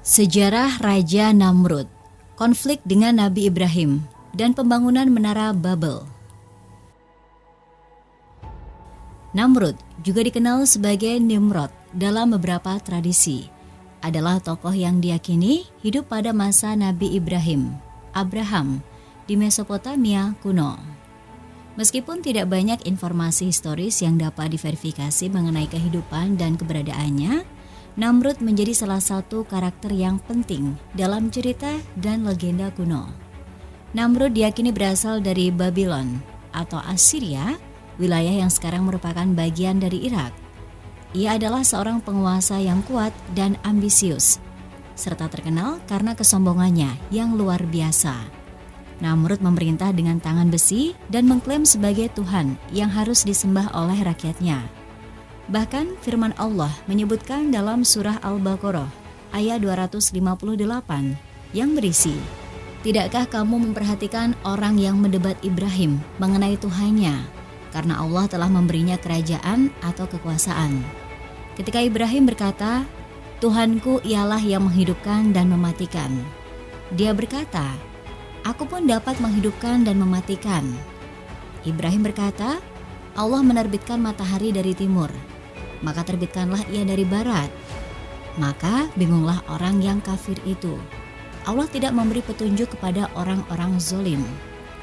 Sejarah Raja Namrud, konflik dengan Nabi Ibrahim, dan pembangunan Menara Babel. Namrud, juga dikenal sebagai Nimrod dalam beberapa tradisi, adalah tokoh yang diyakini hidup pada masa Nabi Ibrahim, Abraham, di Mesopotamia kuno. Meskipun tidak banyak informasi historis yang dapat diverifikasi mengenai kehidupan dan keberadaannya, Namrud menjadi salah satu karakter yang penting dalam cerita dan legenda kuno. Namrud diyakini berasal dari Babylon atau Assyria, wilayah yang sekarang merupakan bagian dari Irak. Ia adalah seorang penguasa yang kuat dan ambisius, serta terkenal karena kesombongannya yang luar biasa. Namrud memerintah dengan tangan besi dan mengklaim sebagai Tuhan yang harus disembah oleh rakyatnya. Bahkan firman Allah menyebutkan dalam surah Al-Baqarah ayat 258 yang berisi, "Tidakkah kamu memperhatikan orang yang mendebat Ibrahim mengenai Tuhannya, karena Allah telah memberinya kerajaan atau kekuasaan. Ketika Ibrahim berkata, 'Tuhanku ialah yang menghidupkan dan mematikan,' dia berkata, 'Aku pun dapat menghidupkan dan mematikan.' Ibrahim berkata, 'Allah menerbitkan matahari dari timur, maka terbitkanlah ia dari barat.' Maka bingunglah orang yang kafir itu. Allah tidak memberi petunjuk kepada orang-orang zolim."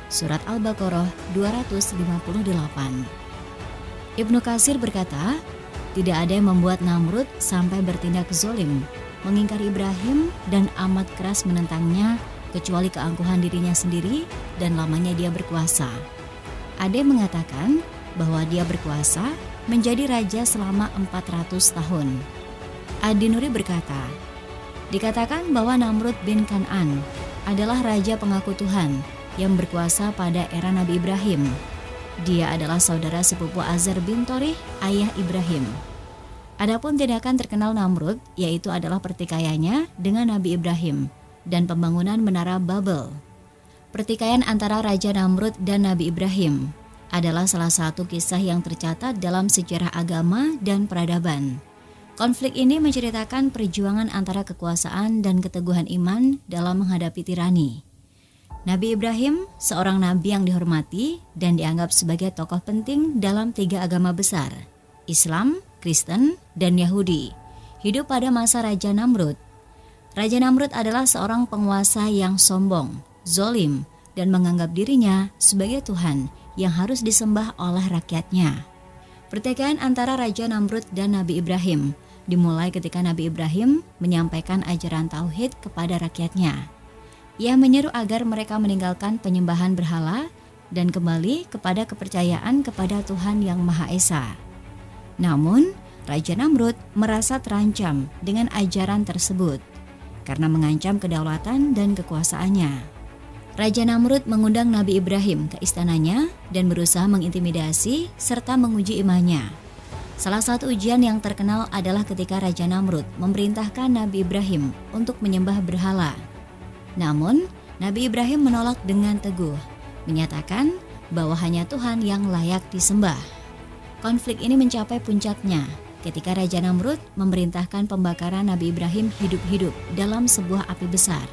Surat Al-Baqarah 258. Ibnu Katsir berkata, tidak ada yang membuat Namrud sampai bertindak zolim, mengingkari Ibrahim dan amat keras menentangnya kecuali keangkuhan dirinya sendiri dan lamanya dia berkuasa. Ada yang mengatakan bahwa dia berkuasa menjadi raja selama 400 tahun. Adi Nuri berkata, dikatakan bahwa Namrud bin Kan'an adalah raja pengaku Tuhan yang berkuasa pada era Nabi Ibrahim. Dia adalah saudara sepupu Azar bin Torih, ayah Ibrahim. Adapun tindakan terkenal Namrud yaitu adalah pertikaiannya dengan Nabi Ibrahim dan pembangunan Menara Babel. Pertikaian antara Raja Namrud dan Nabi Ibrahim adalah salah satu kisah yang tercatat dalam sejarah agama dan peradaban. Konflik ini menceritakan perjuangan antara kekuasaan dan keteguhan iman dalam menghadapi tirani. Nabi Ibrahim, seorang nabi yang dihormati dan dianggap sebagai tokoh penting dalam 3 agama besar, Islam, Kristen, dan Yahudi, hidup pada masa Raja Namrud. Raja Namrud adalah seorang penguasa yang sombong, zolim, dan menganggap dirinya sebagai Tuhan yang harus disembah oleh rakyatnya. Pertikaian antara Raja Namrud dan Nabi Ibrahim dimulai ketika Nabi Ibrahim menyampaikan ajaran tauhid kepada rakyatnya. Ia menyeru agar mereka meninggalkan penyembahan berhala dan kembali kepada kepercayaan kepada Tuhan yang Maha Esa. Namun, Raja Namrud merasa terancam dengan ajaran tersebut karena mengancam kedaulatan dan kekuasaannya. Raja Namrud mengundang Nabi Ibrahim ke istananya dan berusaha mengintimidasi serta menguji imannya. Salah satu ujian yang terkenal adalah ketika Raja Namrud memerintahkan Nabi Ibrahim untuk menyembah berhala. Namun, Nabi Ibrahim menolak dengan teguh, menyatakan bahwa hanya Tuhan yang layak disembah. Konflik ini mencapai puncaknya ketika Raja Namrud memerintahkan pembakaran Nabi Ibrahim hidup-hidup dalam sebuah api besar.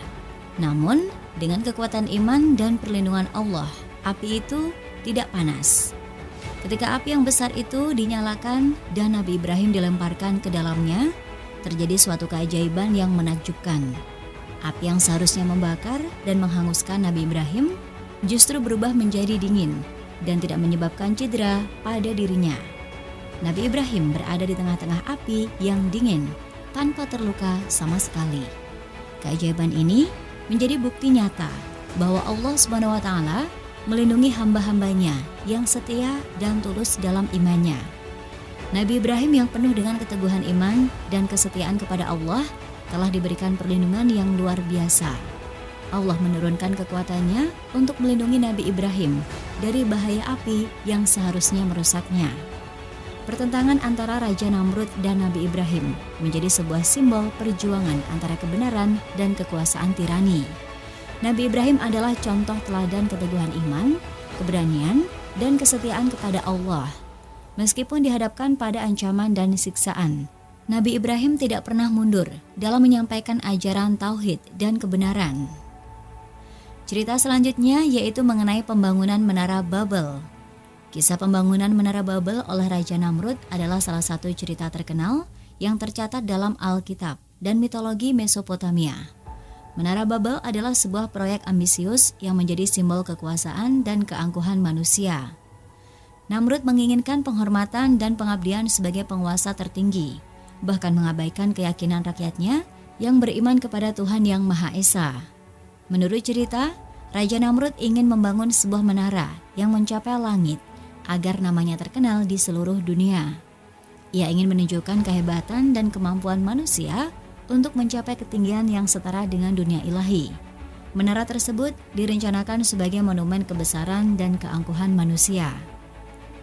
Namun, dengan kekuatan iman dan perlindungan Allah, api itu tidak panas. Ketika api yang besar itu dinyalakan dan Nabi Ibrahim dilemparkan ke dalamnya, terjadi suatu keajaiban yang menakjubkan. Api yang seharusnya membakar dan menghanguskan Nabi Ibrahim justru berubah menjadi dingin dan tidak menyebabkan cedera pada dirinya. Nabi Ibrahim berada di tengah-tengah api yang dingin tanpa terluka sama sekali. Keajaiban ini menjadi bukti nyata bahwa Allah SWT melindungi hamba-hambanya yang setia dan tulus dalam imannya. Nabi Ibrahim yang penuh dengan keteguhan iman dan kesetiaan kepada Allah telah diberikan perlindungan yang luar biasa. Allah menurunkan kekuatannya untuk melindungi Nabi Ibrahim dari bahaya api yang seharusnya merusaknya. Pertentangan antara Raja Namrud dan Nabi Ibrahim menjadi sebuah simbol perjuangan antara kebenaran dan kekuasaan tirani. Nabi Ibrahim adalah contoh teladan keteguhan iman, keberanian, dan kesetiaan kepada Allah. Meskipun dihadapkan pada ancaman dan siksaan, Nabi Ibrahim tidak pernah mundur dalam menyampaikan ajaran tauhid dan kebenaran. Cerita selanjutnya yaitu mengenai pembangunan Menara Babel. Kisah pembangunan Menara Babel oleh Raja Namrud adalah salah satu cerita terkenal yang tercatat dalam Alkitab dan mitologi Mesopotamia. Menara Babel adalah sebuah proyek ambisius yang menjadi simbol kekuasaan dan keangkuhan manusia. Namrud menginginkan penghormatan dan pengabdian sebagai penguasa tertinggi, bahkan mengabaikan keyakinan rakyatnya yang beriman kepada Tuhan Yang Maha Esa. Menurut cerita, Raja Namrud ingin membangun sebuah menara yang mencapai langit agar namanya terkenal di seluruh dunia. Ia ingin menunjukkan kehebatan dan kemampuan manusia untuk mencapai ketinggian yang setara dengan dunia ilahi. Menara tersebut direncanakan sebagai monumen kebesaran dan keangkuhan manusia.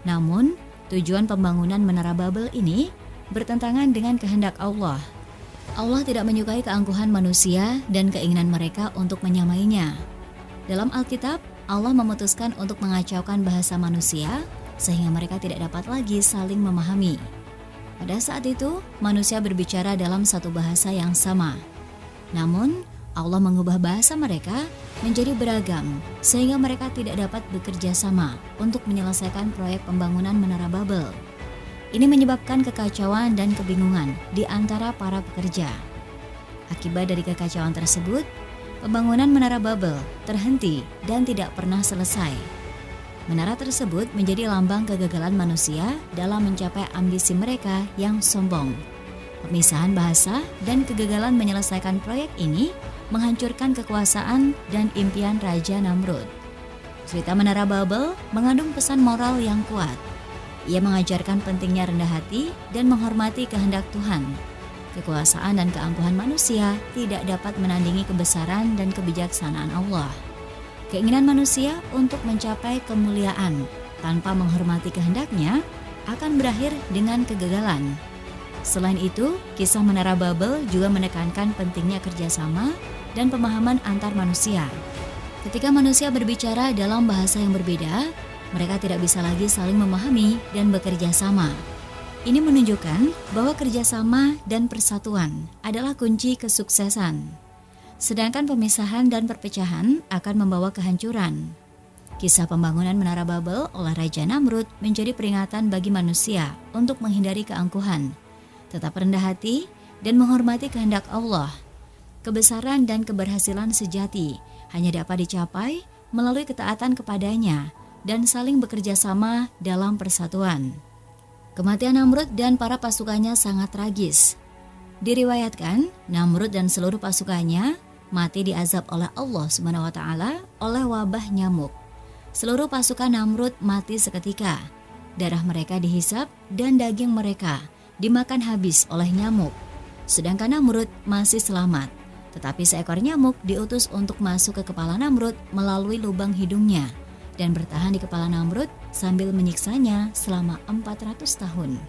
Namun, tujuan pembangunan Menara Babel ini bertentangan dengan kehendak Allah. Allah tidak menyukai keangkuhan manusia dan keinginan mereka untuk menyamainya. Dalam Alkitab, Allah memutuskan untuk mengacaukan bahasa manusia sehingga mereka tidak dapat lagi saling memahami. Pada saat itu, manusia berbicara dalam satu bahasa yang sama. Namun, Allah mengubah bahasa mereka menjadi beragam sehingga mereka tidak dapat bekerja sama untuk menyelesaikan proyek pembangunan Menara Babel. Ini menyebabkan kekacauan dan kebingungan di antara para pekerja. Akibat dari kekacauan tersebut, pembangunan Menara Babel terhenti dan tidak pernah selesai. Menara tersebut menjadi lambang kegagalan manusia dalam mencapai ambisi mereka yang sombong. Pemisahan bahasa dan kegagalan menyelesaikan proyek ini menghancurkan kekuasaan dan impian Raja Namrud. Cerita Menara Babel mengandung pesan moral yang kuat. Ia mengajarkan pentingnya rendah hati dan menghormati kehendak Tuhan. Kekuasaan dan keangkuhan manusia tidak dapat menandingi kebesaran dan kebijaksanaan Allah. Keinginan manusia untuk mencapai kemuliaan tanpa menghormati kehendaknya akan berakhir dengan kegagalan. Selain itu, kisah Menara Babel juga menekankan pentingnya kerjasama dan pemahaman antar manusia. Ketika manusia berbicara dalam bahasa yang berbeda, mereka tidak bisa lagi saling memahami dan bekerja sama. Ini menunjukkan bahwa kerjasama dan persatuan adalah kunci kesuksesan. Sedangkan pemisahan dan perpecahan akan membawa kehancuran. Kisah pembangunan Menara Babel oleh Raja Namrud menjadi peringatan bagi manusia untuk menghindari keangkuhan, tetap rendah hati, dan menghormati kehendak Allah. Kebesaran dan keberhasilan sejati hanya dapat dicapai melalui ketaatan kepadanya dan saling bekerja sama dalam persatuan. Kematian Namrud dan para pasukannya sangat tragis. Diriwayatkan, Namrud dan seluruh pasukannya mati diazab oleh Allah SWT oleh wabah nyamuk. Seluruh pasukan Namrud mati seketika. Darah mereka dihisap dan daging mereka dimakan habis oleh nyamuk. Sedangkan Namrud masih selamat. Tetapi seekor nyamuk diutus untuk masuk ke kepala Namrud melalui lubang hidungnya dan bertahan di kepala Namrud sambil menyiksanya selama 400 tahun.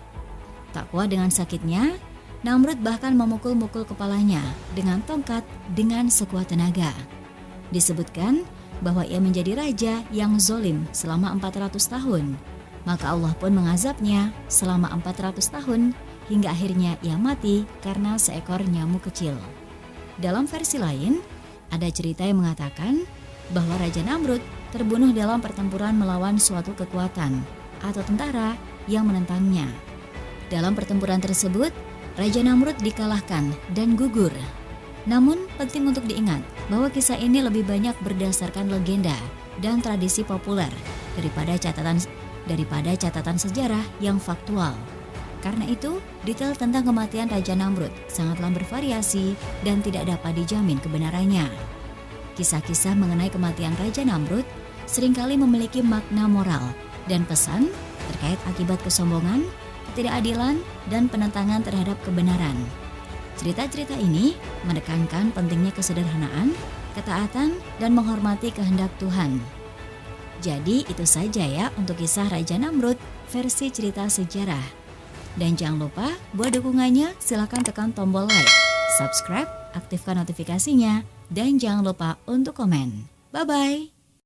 Tak kuat dengan sakitnya, Namrud bahkan memukul-mukul kepalanya dengan tongkat dengan sekuat tenaga. Disebutkan bahwa ia menjadi raja yang zolim selama 400 tahun. Maka Allah pun mengazabnya selama 400 tahun hingga akhirnya ia mati karena seekor nyamuk kecil. Dalam versi lain, ada cerita yang mengatakan bahwa Raja Namrud terbunuh dalam pertempuran melawan suatu kekuatan atau tentara yang menentangnya. Dalam pertempuran tersebut, Raja Namrud dikalahkan dan gugur. Namun penting untuk diingat bahwa kisah ini lebih banyak berdasarkan legenda dan tradisi populer daripada catatan sejarah yang faktual. Karena itu, detail tentang kematian Raja Namrud sangatlah bervariasi dan tidak dapat dijamin kebenarannya. Kisah-kisah mengenai kematian Raja Namrud seringkali memiliki makna moral dan pesan terkait akibat kesombongan, ketidakadilan, dan penentangan terhadap kebenaran. Cerita-cerita ini menekankan pentingnya kesederhanaan, ketaatan, dan menghormati kehendak Tuhan. Jadi itu saja ya untuk kisah Raja Namrud versi cerita sejarah. Dan jangan lupa buat dukungannya silakan tekan tombol like, subscribe, aktifkan notifikasinya, dan jangan lupa untuk komen. Bye-bye!